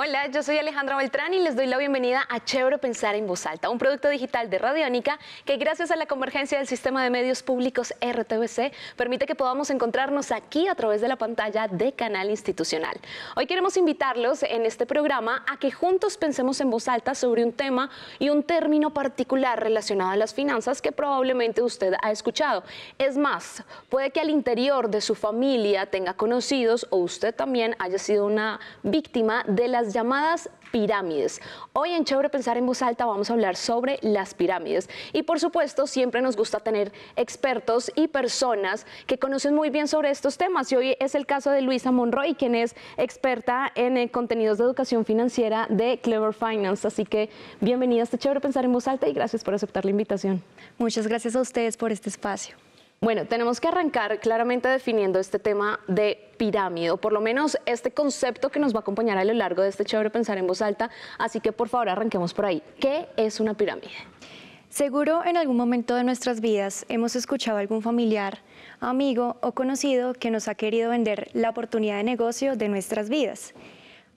Hola, yo soy Alejandra Beltrán y les doy la bienvenida a Chévere Pensar en Voz Alta, un producto digital de Radiónica que gracias a la convergencia del sistema de medios públicos RTVC permite que podamos encontrarnos aquí a través de la pantalla de Canal Institucional. Hoy queremos invitarlos en este programa a que juntos pensemos en voz alta sobre un tema y un término particular relacionado a las finanzas que probablemente usted ha escuchado. Es más, puede que al interior de su familia tenga conocidos o usted también haya sido una víctima de las llamadas pirámides. Hoy en Chévere Pensar en Voz Alta vamos a hablar sobre las pirámides y por supuesto siempre nos gusta tener expertos y personas que conocen muy bien sobre estos temas y hoy es el caso de Luisa Monroy, quien es experta en contenidos de educación financiera de Clever Finance, así que bienvenida a este Chévere Pensar en Voz Alta y gracias por aceptar la invitación. Muchas gracias a ustedes por este espacio. Bueno, tenemos que arrancar claramente definiendo este tema de pirámide, o por lo menos este concepto que nos va a acompañar a lo largo de este Chévere Pensar en Voz Alta, así que por favor arranquemos por ahí. ¿Qué es una pirámide? Seguro en algún momento de nuestras vidas hemos escuchado a algún familiar, amigo o conocido que nos ha querido vender la oportunidad de negocio de nuestras vidas.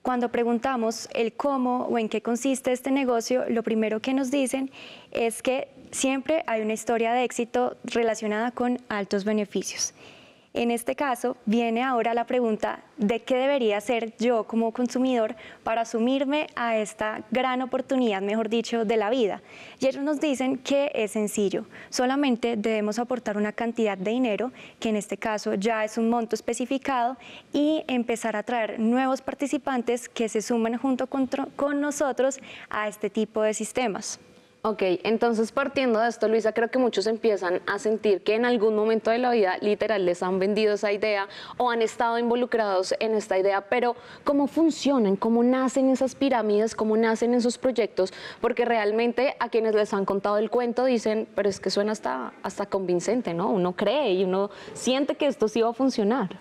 Cuando preguntamos el cómo o en qué consiste este negocio, lo primero que nos dicen es que siempre hay una historia de éxito relacionada con altos beneficios. En este caso, viene ahora la pregunta de qué debería hacer yo como consumidor para sumirme a esta gran oportunidad, mejor dicho, de la vida. Y ellos nos dicen que es sencillo, solamente debemos aportar una cantidad de dinero, que en este caso ya es un monto especificado, y empezar a traer nuevos participantes que se sumen junto con nosotros a este tipo de sistemas. Ok, entonces partiendo de esto, Luisa, creo que muchos empiezan a sentir que en algún momento de la vida literal les han vendido esa idea o han estado involucrados en esta idea, pero ¿cómo funcionan? ¿Cómo nacen esas pirámides? ¿Cómo nacen esos proyectos? Porque realmente a quienes les han contado el cuento dicen, pero es que suena hasta convincente, ¿no? Uno cree y uno siente que esto sí va a funcionar.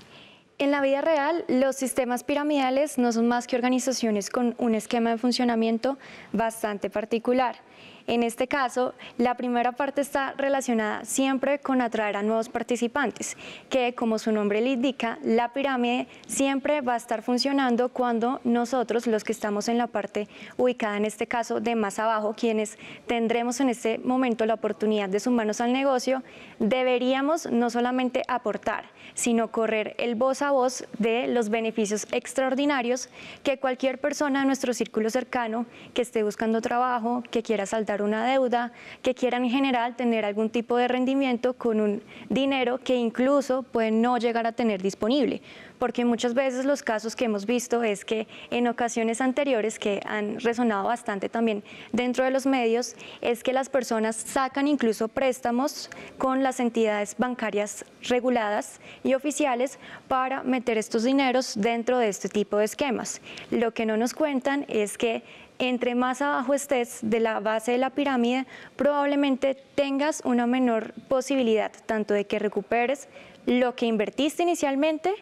En la vida real, los sistemas piramidales no son más que organizaciones con un esquema de funcionamiento bastante particular. En este caso, la primera parte está relacionada siempre con atraer a nuevos participantes, que como su nombre le indica, la pirámide siempre va a estar funcionando cuando nosotros, los que estamos en la parte ubicada en este caso de más abajo, quienes tendremos en este momento la oportunidad de sumarnos al negocio, deberíamos no solamente aportar, sino correr el voz a voz de los beneficios extraordinarios que cualquier persona de nuestro círculo cercano que esté buscando trabajo, que quiera saldar una deuda, que quieran en general tener algún tipo de rendimiento con un dinero que incluso pueden no llegar a tener disponible. Porque muchas veces los casos que hemos visto es que en ocasiones anteriores que han resonado bastante también dentro de los medios, es que las personas sacan incluso préstamos con las entidades bancarias reguladas y oficiales para meter estos dineros dentro de este tipo de esquemas. Lo que no nos cuentan es que entre más abajo estés de la base de la pirámide, probablemente tengas una menor posibilidad tanto de que recuperes lo que invertiste inicialmente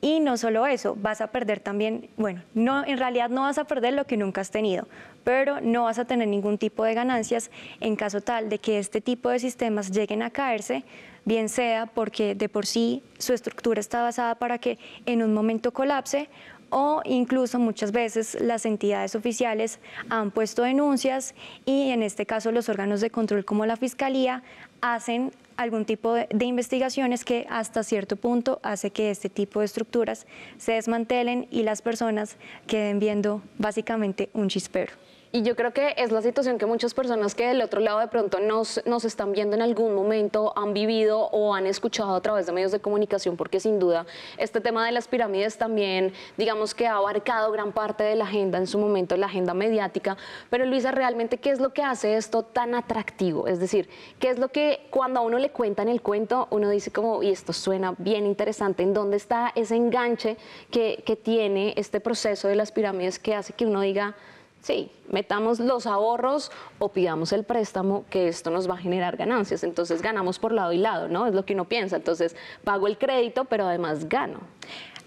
y no solo eso, vas a perder también, bueno, no, en realidad no vas a perder lo que nunca has tenido, pero no vas a tener ningún tipo de ganancias en caso tal de que este tipo de sistemas lleguen a caerse, bien sea porque de por sí su estructura está basada para que en un momento colapse, o incluso muchas veces las entidades oficiales han puesto denuncias y en este caso los órganos de control como la Fiscalía hacen algún tipo de investigaciones que hasta cierto punto hace que este tipo de estructuras se desmantelen y las personas queden viendo básicamente un chispero. Y yo creo que es la situación que muchas personas que del otro lado de pronto nos están viendo en algún momento han vivido o han escuchado a través de medios de comunicación, porque sin duda este tema de las pirámides también, digamos que ha abarcado gran parte de la agenda en su momento, la agenda mediática. Pero Luisa, realmente, ¿qué es lo que hace esto tan atractivo? Es decir, ¿qué es lo que cuando a uno le cuentan el cuento, uno dice como, y esto suena bien interesante? ¿En dónde está ese enganche que tiene este proceso de las pirámides que hace que uno diga, sí, metamos los ahorros o pidamos el préstamo, que esto nos va a generar ganancias? Entonces ganamos por lado y lado, ¿no? Es lo que uno piensa. Entonces pago el crédito, pero además gano.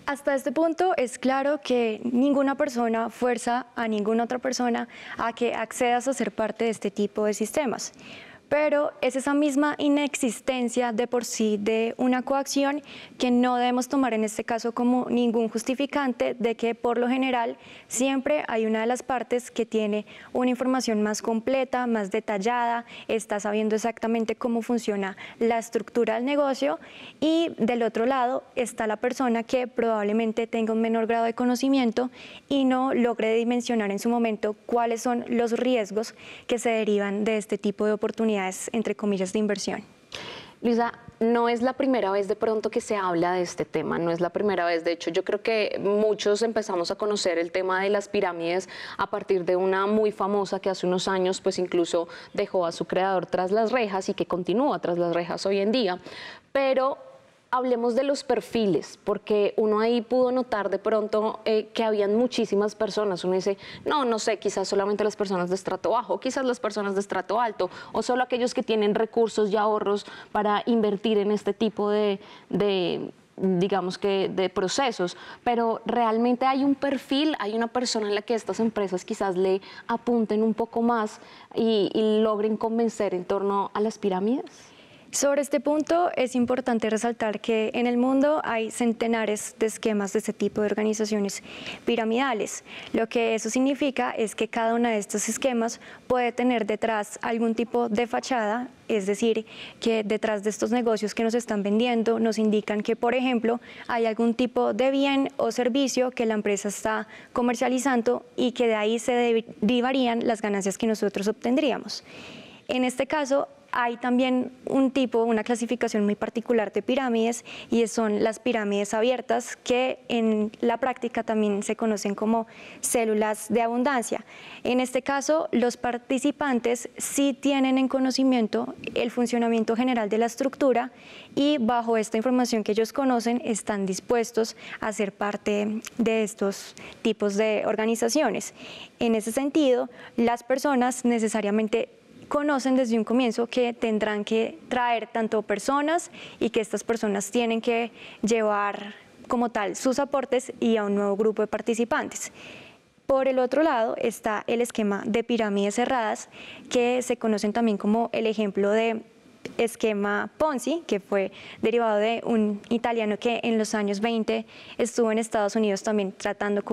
Hasta este punto es claro que ninguna persona fuerza a ninguna otra persona a que accedas a ser parte de este tipo de sistemas. pero es esa misma inexistencia de por sí de una coacción que no debemos tomar en este caso como ningún justificante de que por lo general siempre hay una de las partes que tiene una información más completa, más detallada, está sabiendo exactamente cómo funciona la estructura del negocio, y del otro lado está la persona que probablemente tenga un menor grado de conocimiento y no logre dimensionar en su momento cuáles son los riesgos que se derivan de este tipo de oportunidades, entre comillas, de inversión. Luisa, no es la primera vez de pronto que se habla de este tema, no es la primera vez. De hecho, yo creo que muchos empezamos a conocer el tema de las pirámides a partir de una muy famosa que hace unos años pues incluso dejó a su creador tras las rejas y que continúa tras las rejas hoy en día. Pero hablemos de los perfiles, porque uno ahí pudo notar de pronto que habían muchísimas personas. Uno dice, no sé, quizás solamente las personas de estrato bajo, quizás las personas de estrato alto, o solo aquellos que tienen recursos y ahorros para invertir en este tipo digamos que de procesos, pero realmente hay un perfil, hay una persona en la que estas empresas quizás le apunten un poco más y logren convencer en torno a las pirámides. Sobre este punto es importante resaltar que en el mundo hay centenares de esquemas de este tipo de organizaciones piramidales. Lo que eso significa es que cada uno de estos esquemas puede tener detrás algún tipo de fachada, es decir, que detrás de estos negocios que nos están vendiendo nos indican que, por ejemplo, hay algún tipo de bien o servicio que la empresa está comercializando y que de ahí se derivarían las ganancias que nosotros obtendríamos. En este caso, hay también una clasificación muy particular de pirámides, y son las pirámides abiertas, que en la práctica también se conocen como células de abundancia. En este caso, los participantes sí tienen en conocimiento el funcionamiento general de la estructura y bajo esta información que ellos conocen están dispuestos a ser parte de estos tipos de organizaciones. En ese sentido, las personas necesariamente conocen desde un comienzo que tendrán que traer tanto personas y que estas personas tienen que llevar como tal sus aportes y a un nuevo grupo de participantes. Por el otro lado está el esquema de pirámides cerradas, que se conocen también como el ejemplo de esquema Ponzi, que fue derivado de un italiano que en los años 20 estuvo en Estados Unidos también tratando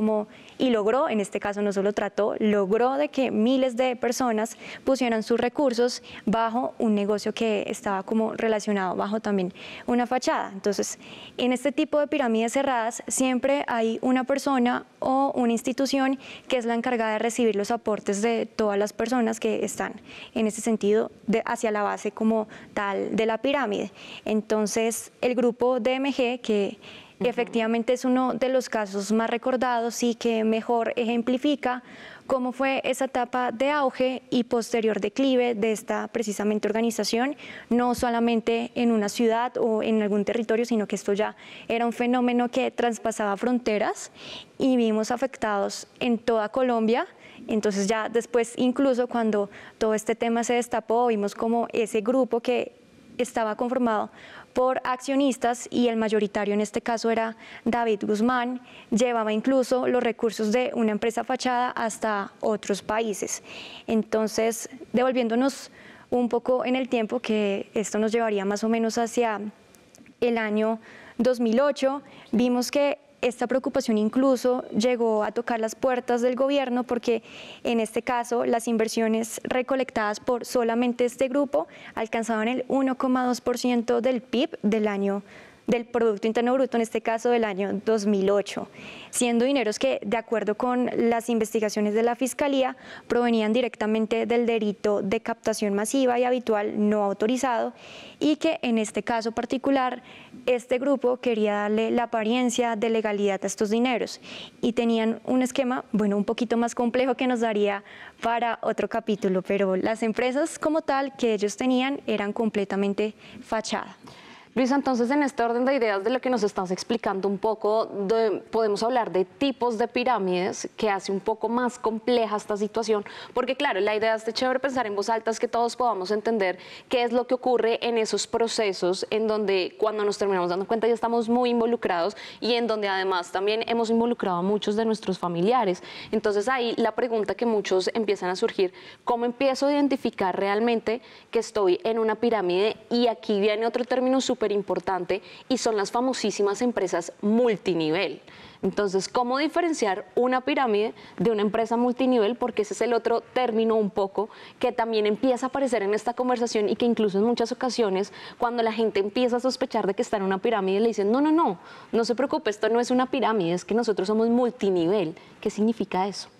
y logró, en este caso no solo trató, logró de que miles de personas pusieran sus recursos bajo un negocio que estaba como relacionado bajo también una fachada. Entonces, en este tipo de pirámides cerradas siempre hay una persona o una institución que es la encargada de recibir los aportes de todas las personas que están en ese sentido hacia la base como tal de la pirámide. Entonces, el grupo DMG, que efectivamente es uno de los casos más recordados y que mejor ejemplifica cómo fue esa etapa de auge y posterior declive de esta precisamente organización, no solamente en una ciudad o en algún territorio, sino que esto ya era un fenómeno que traspasaba fronteras y vimos afectados en toda Colombia. Entonces ya después, incluso cuando todo este tema se destapó, vimos como ese grupo que estaba conformado por accionistas, y el mayoritario en este caso era David Guzmán, llevaba incluso los recursos de una empresa fachada hasta otros países. Entonces, devolviéndonos un poco en el tiempo, que esto nos llevaría más o menos hacia el año 2008, vimos que esta preocupación incluso llegó a tocar las puertas del gobierno, porque en este caso las inversiones recolectadas por solamente este grupo alcanzaban el 1,2% del PIB del Producto Interno Bruto, en este caso del año 2008, siendo dineros que, de acuerdo con las investigaciones de la Fiscalía, provenían directamente del delito de captación masiva y habitual no autorizado, y que en este caso particular este grupo quería darle la apariencia de legalidad a estos dineros, y tenían un esquema, bueno, un poquito más complejo que nos daría para otro capítulo, pero las empresas como tal que ellos tenían eran completamente fachada. Luisa, entonces en este orden de ideas de lo que nos estás explicando un poco, podemos hablar de tipos de pirámides que hace un poco más compleja esta situación, porque claro, la idea de este chévere pensar en voz alta es que todos podamos entender qué es lo que ocurre en esos procesos en donde cuando nos terminamos dando cuenta ya estamos muy involucrados y en donde además también hemos involucrado a muchos de nuestros familiares. Entonces ahí la pregunta que muchos empiezan a surgir, ¿cómo empiezo a identificar realmente que estoy en una pirámide? Y aquí viene otro término súper importante y son las famosísimas empresas multinivel. Entonces, ¿cómo diferenciar una pirámide de una empresa multinivel? Porque ese es el otro término un poco que también empieza a aparecer en esta conversación y que incluso en muchas ocasiones cuando la gente empieza a sospechar de que está en una pirámide le dicen no se preocupe, esto no es una pirámide, es que nosotros somos multinivel. ¿Qué significa eso?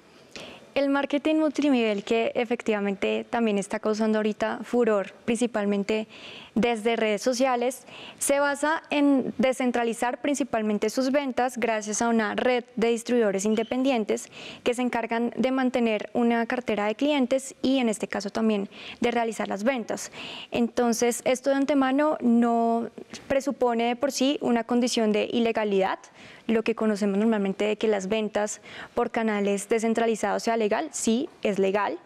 El marketing multinivel, que efectivamente también está causando ahorita furor, principalmente desde redes sociales, se basa en descentralizar principalmente sus ventas gracias a una red de distribuidores independientes que se encargan de mantener una cartera de clientes y en este caso también de realizar las ventas. Entonces, esto de antemano no presupone de por sí una condición de ilegalidad, lo que conocemos normalmente de que las ventas por canales descentralizados sea legal, sí, es legal.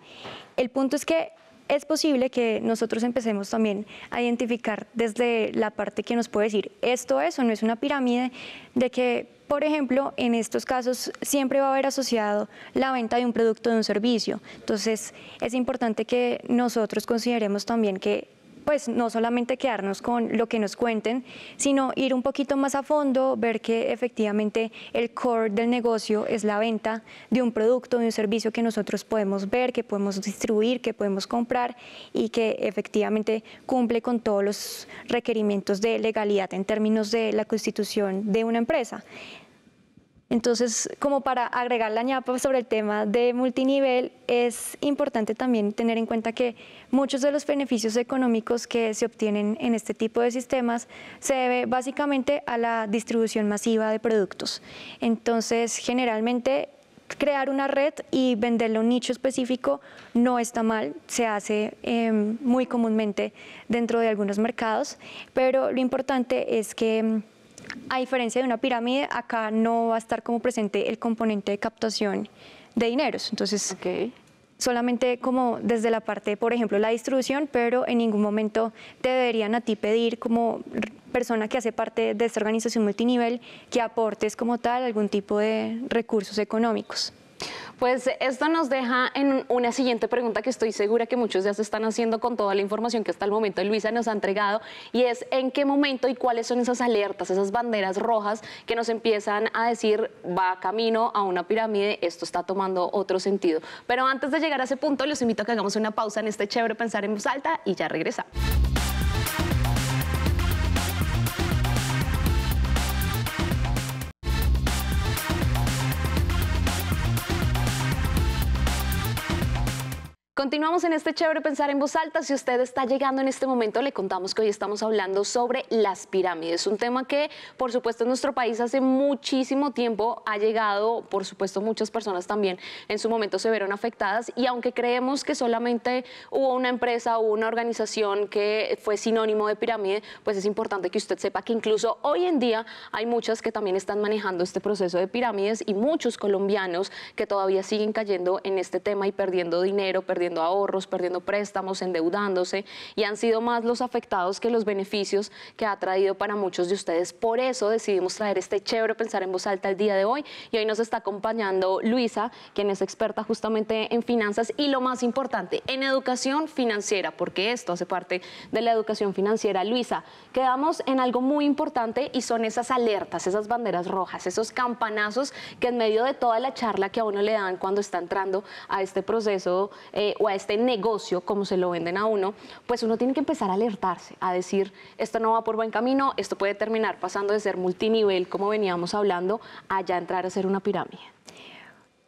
El punto es que es posible que nosotros empecemos también a identificar desde la parte que nos puede decir esto es o no es una pirámide, de que, por ejemplo, en estos casos siempre va a haber asociado la venta de un producto o de un servicio. Entonces, es importante que nosotros consideremos también que pues no solamente quedarnos con lo que nos cuenten, sino ir un poquito más a fondo, ver que efectivamente el core del negocio es la venta de un producto, de un servicio que nosotros podemos ver, que podemos distribuir, que podemos comprar y que efectivamente cumple con todos los requerimientos de legalidad en términos de la constitución de una empresa. Entonces, como para agregar la ñapa sobre el tema de multinivel, es importante también tener en cuenta que muchos de los beneficios económicos que se obtienen en este tipo de sistemas se debe básicamente a la distribución masiva de productos. Entonces, generalmente, crear una red y venderle a un nicho específico no está mal, se hace muy comúnmente dentro de algunos mercados, pero lo importante es que a diferencia de una pirámide, acá no va a estar como presente el componente de captación de dineros. Entonces, solamente como desde la parte, por ejemplo, la distribución, pero en ningún momento te deberían a ti pedir como persona que hace parte de esta organización multinivel que aportes como tal algún tipo de recursos económicos. Pues esto nos deja en una siguiente pregunta que estoy segura que muchos ya se están haciendo con toda la información que hasta el momento Luisa nos ha entregado, y es en qué momento y cuáles son esas alertas, esas banderas rojas que nos empiezan a decir va camino a una pirámide, esto está tomando otro sentido. Pero antes de llegar a ese punto, los invito a que hagamos una pausa en este chévere pensar en voz alta y ya regresamos. Continuamos en este chévere pensar en voz alta. Si usted está llegando en este momento, le contamos que hoy estamos hablando sobre las pirámides, un tema que por supuesto en nuestro país hace muchísimo tiempo ha llegado, por supuesto muchas personas también en su momento se vieron afectadas, y aunque creemos que solamente hubo una empresa o una organización que fue sinónimo de pirámide, pues es importante que usted sepa que incluso hoy en día hay muchas que también están manejando este proceso de pirámides y muchos colombianos que todavía siguen cayendo en este tema y perdiendo dinero, perdiendo ahorros, perdiendo préstamos, endeudándose, y han sido más los afectados que los beneficios que ha traído para muchos de ustedes. Por eso decidimos traer este chévere pensar en voz alta el día de hoy, y hoy nos está acompañando Luisa, quien es experta justamente en finanzas y, lo más importante, en educación financiera, porque esto hace parte de la educación financiera. Luisa, quedamos en algo muy importante y son esas alertas, esas banderas rojas, esos campanazos que en medio de toda la charla que a uno le dan cuando está entrando a este proceso o a este negocio, como se lo venden a uno, pues uno tiene que empezar a alertarse, a decir, esto no va por buen camino, esto puede terminar pasando de ser multinivel, como veníamos hablando, a ya entrar a ser una pirámide.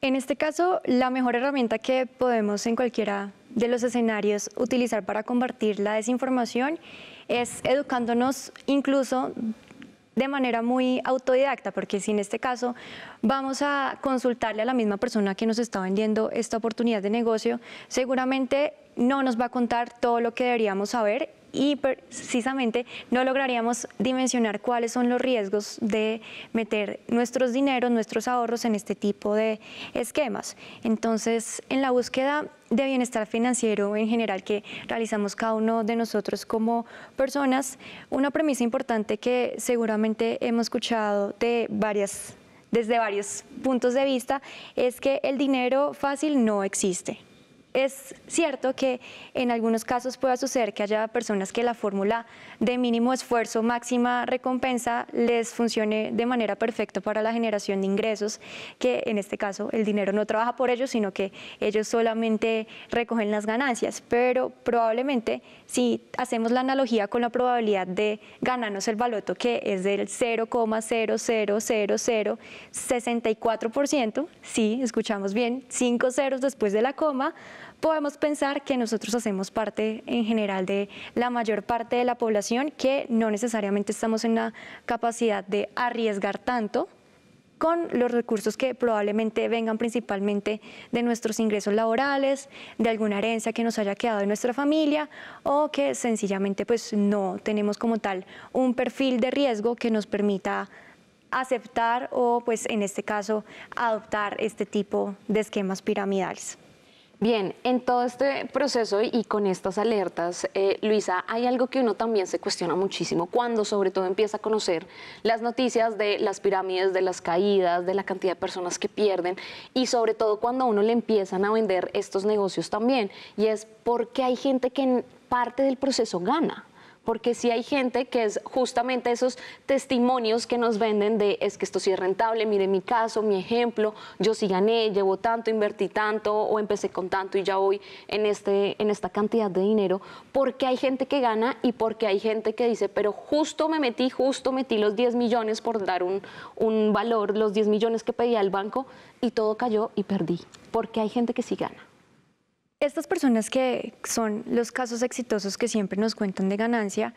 En este caso, la mejor herramienta que podemos en cualquiera de los escenarios utilizar para combatir la desinformación es educándonos incluso de manera muy autodidacta, porque si en este caso vamos a consultarle a la misma persona que nos está vendiendo esta oportunidad de negocio, seguramente no nos va a contar todo lo que deberíamos saber y precisamente no lograríamos dimensionar cuáles son los riesgos de meter nuestros dineros, nuestros ahorros en este tipo de esquemas. Entonces, en la búsqueda de bienestar financiero en general que realizamos cada uno de nosotros como personas, una premisa importante que seguramente hemos escuchado desde varios puntos de vista es que el dinero fácil no existe. Es cierto que en algunos casos pueda suceder que haya personas que la fórmula de mínimo esfuerzo, máxima recompensa les funcione de manera perfecta para la generación de ingresos, que en este caso el dinero no trabaja por ellos, sino que ellos solamente recogen las ganancias. Pero probablemente si hacemos la analogía con la probabilidad de ganarnos el baloto, que es del 0,00064%, sí, escuchamos bien, 5 ceros después de la coma, podemos pensar que nosotros hacemos parte en general de la mayor parte de la población que no necesariamente estamos en la capacidad de arriesgar tanto con los recursos que probablemente vengan principalmente de nuestros ingresos laborales, de alguna herencia que nos haya quedado de nuestra familia o que sencillamente pues no tenemos como tal un perfil de riesgo que nos permita aceptar o pues en este caso adoptar este tipo de esquemas piramidales. Bien, en todo este proceso y con estas alertas, Luisa, hay algo que uno también se cuestiona muchísimo cuando sobre todo empieza a conocer las noticias de las pirámides, de las caídas, de la cantidad de personas que pierden y sobre todo cuando a uno le empiezan a vender estos negocios también, y es porque hay gente que en parte del proceso gana. Porque sí hay gente que es justamente esos testimonios que nos venden de es que esto sí es rentable, mire mi caso, mi ejemplo, yo sí gané, llevo tanto, invertí tanto o empecé con tanto y ya voy en esta cantidad de dinero, porque hay gente que gana y porque hay gente que dice, pero justo metí los 10 millones por dar un valor, los 10 millones que pedía el banco y todo cayó y perdí, porque hay gente que sí gana. Estas personas que son los casos exitosos que siempre nos cuentan de ganancia,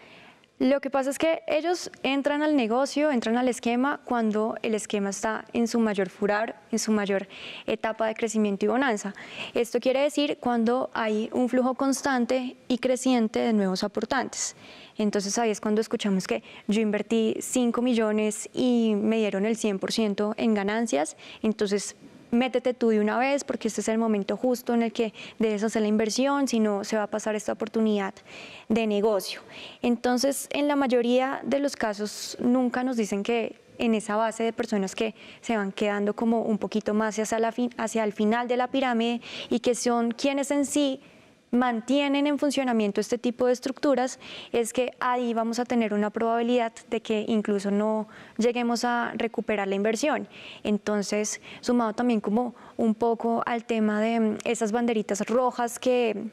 lo que pasa es que ellos entran al negocio, entran al esquema cuando el esquema está en su mayor furor, en su mayor etapa de crecimiento y bonanza. Esto quiere decir cuando hay un flujo constante y creciente de nuevos aportantes. Entonces ahí es cuando escuchamos que yo invertí 5 millones y me dieron el 100% en ganancias, entonces métete tú de una vez porque este es el momento justo en el que debes hacer la inversión, si no se va a pasar esta oportunidad de negocio. Entonces, en la mayoría de los casos nunca nos dicen que en esa base de personas que se van quedando como un poquito más hacia el final de la pirámide y que son quienes en sí mantienen en funcionamiento este tipo de estructuras, es que ahí vamos a tener una probabilidad de que incluso no lleguemos a recuperar la inversión. Entonces, sumado también como un poco al tema de esas banderitas rojas que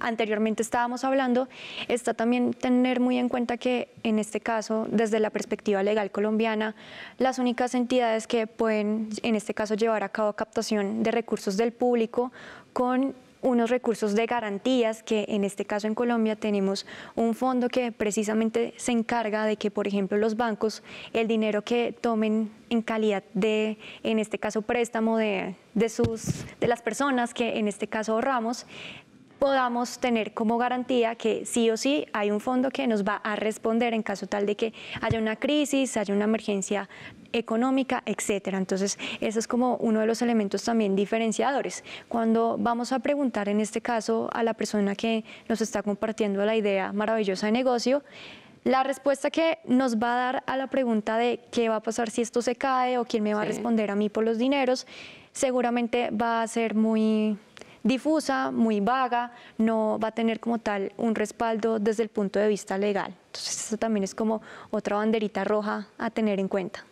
anteriormente estábamos hablando, está también tener muy en cuenta que en este caso, desde la perspectiva legal colombiana, las únicas entidades que pueden en este caso llevar a cabo captación de recursos del público con unos recursos de garantías, que en este caso en Colombia tenemos un fondo que precisamente se encarga de que, por ejemplo, los bancos, el dinero que tomen en calidad de, en este caso, préstamo de las personas que en este caso ahorramos, podamos tener como garantía que sí o sí hay un fondo que nos va a responder en caso tal de que haya una crisis, haya una emergencia económica, etcétera. Entonces, eso es como uno de los elementos también diferenciadores. Cuando vamos a preguntar en este caso a la persona que nos está compartiendo la idea maravillosa de negocio, la respuesta que nos va a dar a la pregunta de qué va a pasar si esto se cae o quién me va a responder a mí por los dineros, seguramente va a ser muy difusa, muy vaga, no va a tener como tal un respaldo desde el punto de vista legal. Entonces, eso también es como otra banderita roja a tener en cuenta.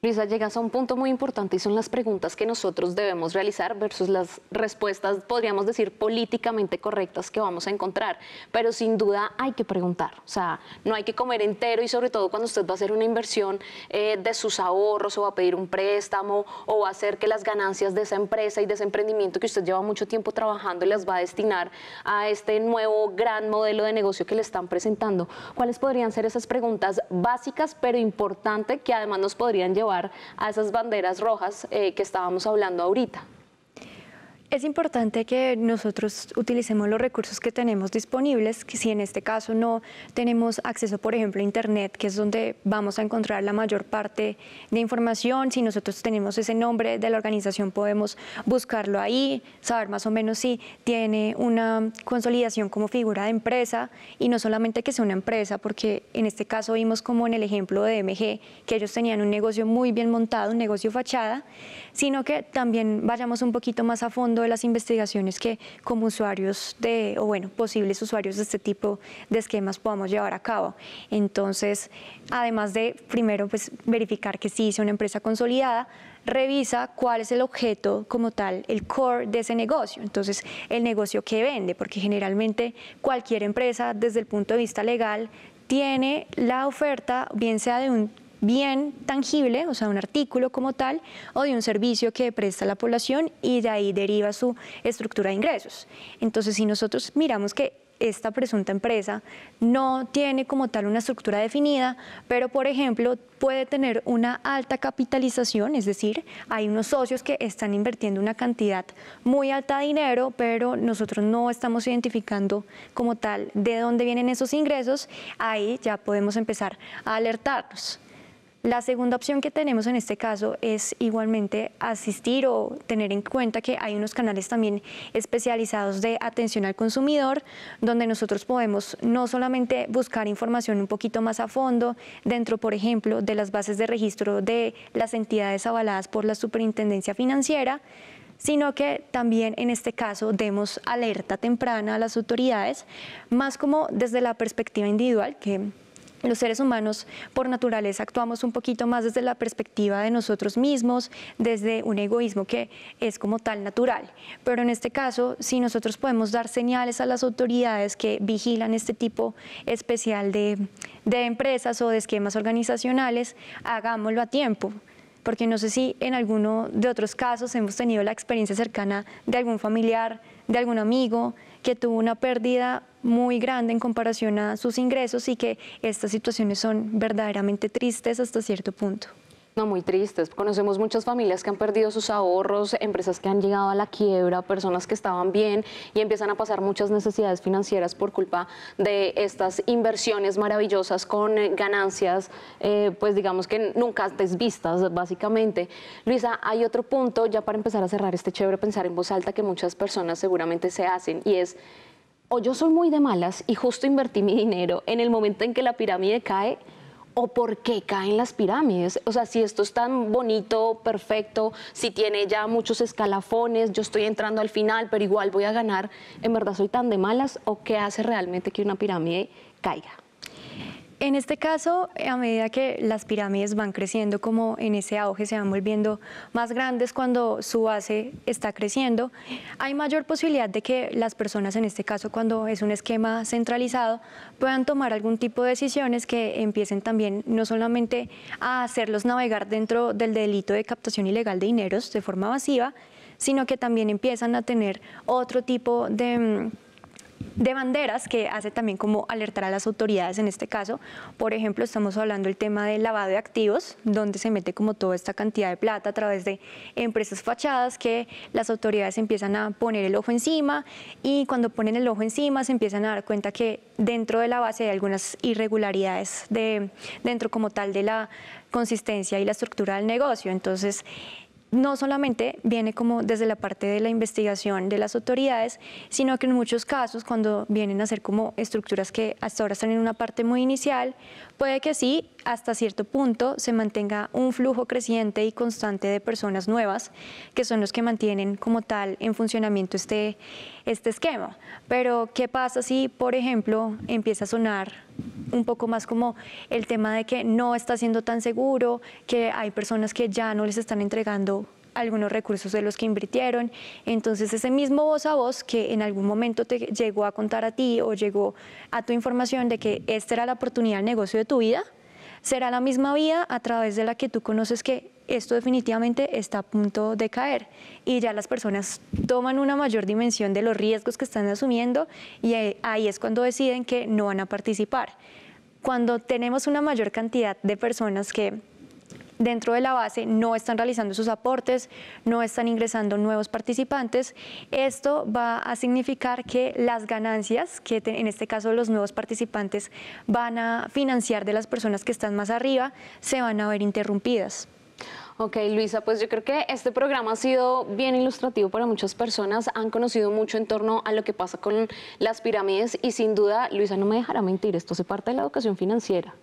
Luisa, llegas a un punto muy importante y son las preguntas que nosotros debemos realizar versus las respuestas, podríamos decir, políticamente correctas que vamos a encontrar. Pero sin duda hay que preguntar, o sea, no hay que comer entero y sobre todo cuando usted va a hacer una inversión de sus ahorros o va a pedir un préstamo o va a hacer que las ganancias de esa empresa y de ese emprendimiento que usted lleva mucho tiempo trabajando las va a destinar a este nuevo gran modelo de negocio que le están presentando. ¿Cuáles podrían ser esas preguntas básicas pero importantes que además nos podrían llevar a esas banderas rojas que estábamos hablando ahorita? Es importante que nosotros utilicemos los recursos que tenemos disponibles, que si en este caso no tenemos acceso, por ejemplo, a Internet, que es donde vamos a encontrar la mayor parte de información, si nosotros tenemos ese nombre de la organización, podemos buscarlo ahí, saber más o menos si tiene una consolidación como figura de empresa, y no solamente que sea una empresa, porque en este caso vimos como en el ejemplo de MG, que ellos tenían un negocio muy bien montado, un negocio fachada, sino que también vayamos un poquito más a fondo de las investigaciones que como usuarios posibles usuarios de este tipo de esquemas podamos llevar a cabo. Entonces, además de primero pues verificar que sí sea una empresa consolidada, revisa cuál es el objeto como tal, el core de ese negocio. Entonces, el negocio que vende, porque generalmente cualquier empresa desde el punto de vista legal tiene la oferta, bien sea de un bien tangible, o sea, un artículo como tal, o de un servicio que presta a la población, y de ahí deriva su estructura de ingresos. Entonces, si nosotros miramos que esta presunta empresa no tiene como tal una estructura definida, pero por ejemplo puede tener una alta capitalización, es decir, hay unos socios que están invirtiendo una cantidad muy alta de dinero, pero nosotros no estamos identificando como tal de dónde vienen esos ingresos, ahí ya podemos empezar a alertarnos. La segunda opción que tenemos en este caso es igualmente asistir o tener en cuenta que hay unos canales también especializados de atención al consumidor, donde nosotros podemos no solamente buscar información un poquito más a fondo dentro, por ejemplo, de las bases de registro de las entidades avaladas por la Superintendencia Financiera, sino que también en este caso demos alerta temprana a las autoridades, más como desde la perspectiva individual, que los seres humanos por naturaleza actuamos un poquito más desde la perspectiva de nosotros mismos, desde un egoísmo que es como tal natural. Pero en este caso, si nosotros podemos dar señales a las autoridades que vigilan este tipo especial de empresas o de esquemas organizacionales, hagámoslo a tiempo. Porque no sé si en alguno de otros casos hemos tenido la experiencia cercana de algún familiar, de algún amigo que tuvo una pérdida muy grande en comparación a sus ingresos, y que estas situaciones son verdaderamente tristes hasta cierto punto. No, muy tristes. Conocemos muchas familias que han perdido sus ahorros, empresas que han llegado a la quiebra, personas que estaban bien y empiezan a pasar muchas necesidades financieras por culpa de estas inversiones maravillosas con ganancias, pues digamos que nunca antes vistas, básicamente. Luisa, hay otro punto, ya para empezar a cerrar este chévere pensar en voz alta, que muchas personas seguramente se hacen, y es: o yo soy muy de malas y justo invertí mi dinero en el momento en que la pirámide cae, o por qué caen las pirámides. O sea, si esto es tan bonito, perfecto, si tiene ya muchos escalafones, yo estoy entrando al final, pero igual voy a ganar, ¿en verdad soy tan de malas, o qué hace realmente que una pirámide caiga? En este caso, a medida que las pirámides van creciendo, como en ese auge se van volviendo más grandes cuando su base está creciendo, hay mayor posibilidad de que las personas, en este caso cuando es un esquema centralizado, puedan tomar algún tipo de decisiones que empiecen también no solamente a hacerlos navegar dentro del delito de captación ilegal de dineros de forma masiva, sino que también empiezan a tener otro tipo de banderas que hace también como alertar a las autoridades en este caso. Por ejemplo, estamos hablando del tema del lavado de activos, donde se mete como toda esta cantidad de plata a través de empresas fachadas, que las autoridades empiezan a poner el ojo encima, y cuando ponen el ojo encima se empiezan a dar cuenta que dentro de la base hay algunas irregularidades dentro como tal de la consistencia y la estructura del negocio. Entonces, no solamente viene como desde la parte de la investigación de las autoridades, sino que en muchos casos, cuando vienen a ser como estructuras que hasta ahora están en una parte muy inicial, puede que sí, hasta cierto punto se mantenga un flujo creciente y constante de personas nuevas, que son los que mantienen como tal en funcionamiento este esquema. Pero, ¿qué pasa si, por ejemplo, empieza a sonar un poco más como el tema de que no está siendo tan seguro, que hay personas que ya no les están entregando algunos recursos de los que invirtieron? Entonces, ese mismo voz a voz que en algún momento te llegó a contar a ti o llegó a tu información de que esta era la oportunidad del negocio de tu vida, será la misma vía a través de la que tú conoces que esto definitivamente está a punto de caer, y ya las personas toman una mayor dimensión de los riesgos que están asumiendo, y ahí es cuando deciden que no van a participar. Cuando tenemos una mayor cantidad de personas que dentro de la base no están realizando sus aportes, no están ingresando nuevos participantes. Esto va a significar que las ganancias, que en este caso los nuevos participantes van a financiar de las personas que están más arriba, se van a ver interrumpidas. Ok, Luisa, pues yo creo que este programa ha sido bien ilustrativo para muchas personas, han conocido mucho en torno a lo que pasa con las pirámides y sin duda, Luisa no me dejará mentir, esto hace parte de la educación financiera.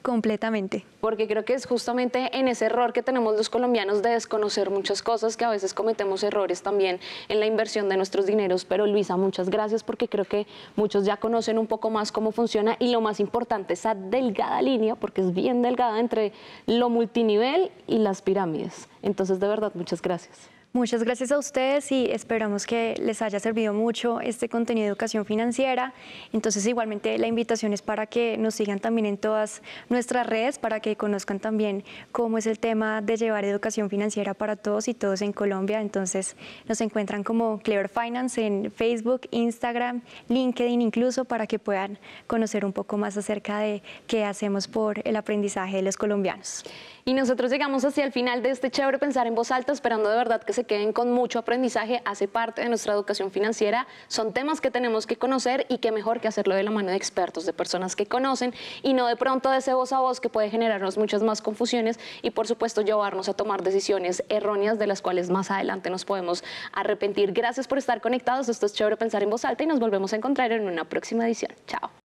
Completamente. Porque creo que es justamente en ese error que tenemos los colombianos de desconocer muchas cosas, que a veces cometemos errores también en la inversión de nuestros dineros. Pero Luisa, muchas gracias porque creo que muchos ya conocen un poco más cómo funciona y lo más importante, esa delgada línea, porque es bien delgada entre lo multinivel y las pirámides. Entonces, de verdad, muchas gracias. Muchas gracias a ustedes y esperamos que les haya servido mucho este contenido de educación financiera. Entonces, igualmente la invitación es para que nos sigan también en todas nuestras redes, para que conozcan también cómo es el tema de llevar educación financiera para todos y todos en Colombia. Entonces, nos encuentran como Clever Finance en Facebook, Instagram, LinkedIn incluso, para que puedan conocer un poco más acerca de qué hacemos por el aprendizaje de los colombianos. Y nosotros llegamos hacia el final de este Chévere Pensar en Voz Alta, esperando de verdad que se queden con mucho aprendizaje, hace parte de nuestra educación financiera, son temas que tenemos que conocer y qué mejor que hacerlo de la mano de expertos, de personas que conocen y no de pronto de ese voz a voz que puede generarnos muchas más confusiones y por supuesto llevarnos a tomar decisiones erróneas de las cuales más adelante nos podemos arrepentir. Gracias por estar conectados, esto es Chévere Pensar en Voz Alta y nos volvemos a encontrar en una próxima edición. Chao.